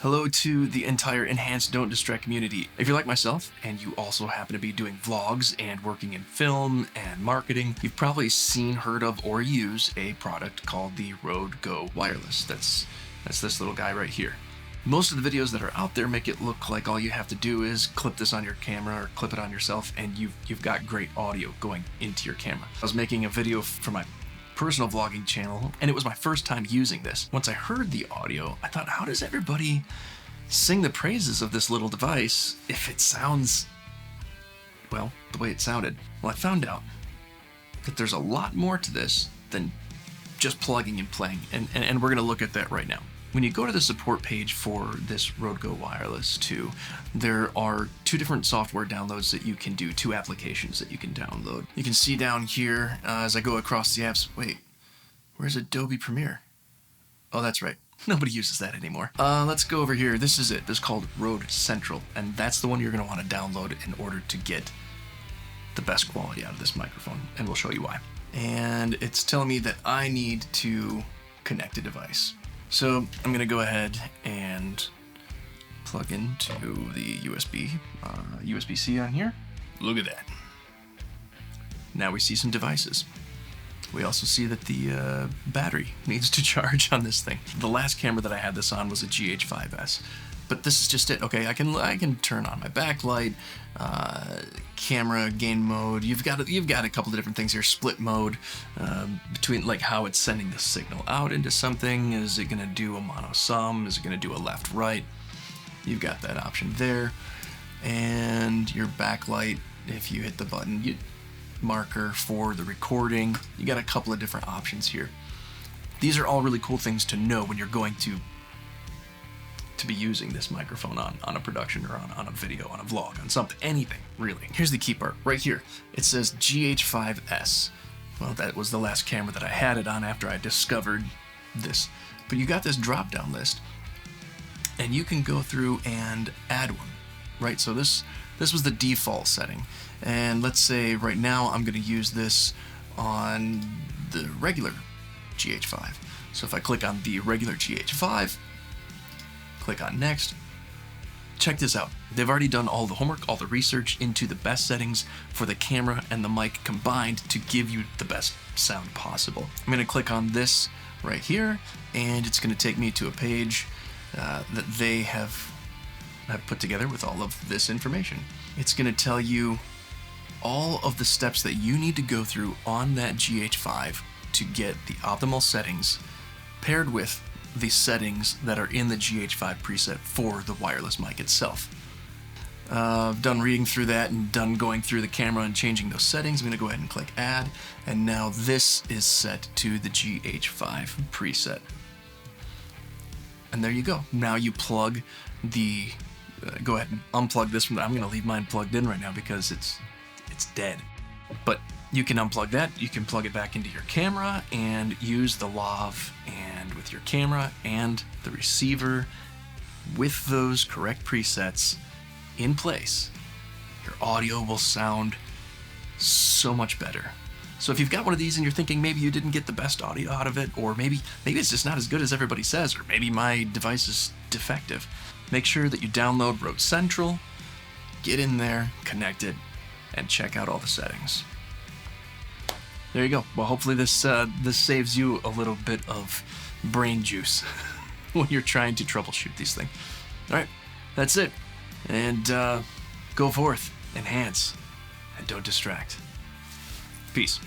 Hello to the entire Enhance Don't Distract community. If you're like myself and you also happen to be doing vlogs and working in film and marketing, you've probably seen, heard of, or used a product called the Rode Go Wireless. That's this little guy right here. Most of the videos that are out there make it look like all you have to do is clip this on your camera or clip it on yourself and you've got great audio going into your camera. I was making a video for my personal vlogging channel and it was my first time using this. Once I heard the audio, I thought, how does everybody sing the praises of this little device if it sounds, well, the way it sounded? Well, I found out that there's a lot more to this than just plugging and playing, and we're gonna look at that right now. When you go to the support page for this Rode Go Wireless 2, there are two different software downloads that you can do, two applications that you can download. You can see down here as I go across the apps, wait, where's Adobe Premiere? Oh, that's right. Nobody uses that anymore. Let's go over here. This is it. This is called Rode Central, and that's the one you're gonna wanna download in order to get the best quality out of this microphone, and we'll show you why. And it's telling me that I need to connect a device. So I'm gonna go ahead and plug into the USB-C on here. Look at that. Now we see some devices. We also see that the battery needs to charge on this thing. The last camera that I had this on was a GH5S, but this is just it. Okay, I can turn on my backlight, camera gain mode. You've got a couple of different things here. Split mode between like how it's sending the signal out into something. Is it gonna do a mono sum? Is it gonna do a left right? You've got that option there, and your backlight. If you hit the button, marker for the recording. You got a couple of different options here. These are all really cool things to know when you're going to be using this microphone on a production or on a video, on a vlog, on something, anything, really. Here's the key part, right here. It says GH5S. Well, that was the last camera that I had it on after I discovered this. But you got this drop-down list, and you can go through and add one, right? So this was the default setting. And let's say right now I'm gonna use this on the regular GH5. So if I click on the regular GH5, click on next. Check this out. They've already done all the homework, all the research into the best settings for the camera and the mic combined to give you the best sound possible. I'm gonna click on this right here, and it's gonna take me to a page that they have put together with all of this information. It's gonna tell you all of the steps that you need to go through on that GH5 to get the optimal settings paired with the settings that are in the GH5 preset for the wireless mic itself. I've done reading through that and done going through the camera and changing those settings. I'm gonna go ahead and click add, and now this is set to the GH5 preset. And there you go. Now you plug the, go ahead and unplug this from, I'm gonna leave mine plugged in right now because it's dead. But you can unplug that, you can plug it back into your camera and use the lav, and with your camera and the receiver with those correct presets in place, your audio will sound so much better. So if you've got one of these and you're thinking maybe you didn't get the best audio out of it, or maybe it's just not as good as everybody says, or maybe my device is defective, make sure that you download Rode Central, get in there, connect it, and check out all the settings. There you go. Well, hopefully this saves you a little bit of brain juice when you're trying to troubleshoot these things. All right, that's it. And go forth, enhance, and don't distract. Peace.